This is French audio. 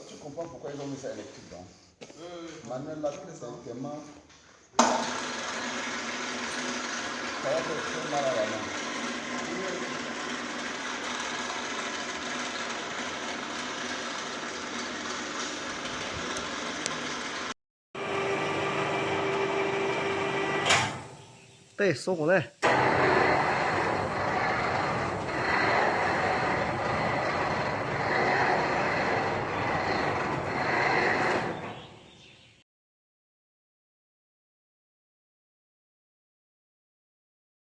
tu comprends pourquoi ils ont mis ça électrique, donc. Manuel, là, c'est tellement. Ça va faire très mal à la main. Đây, số của đây.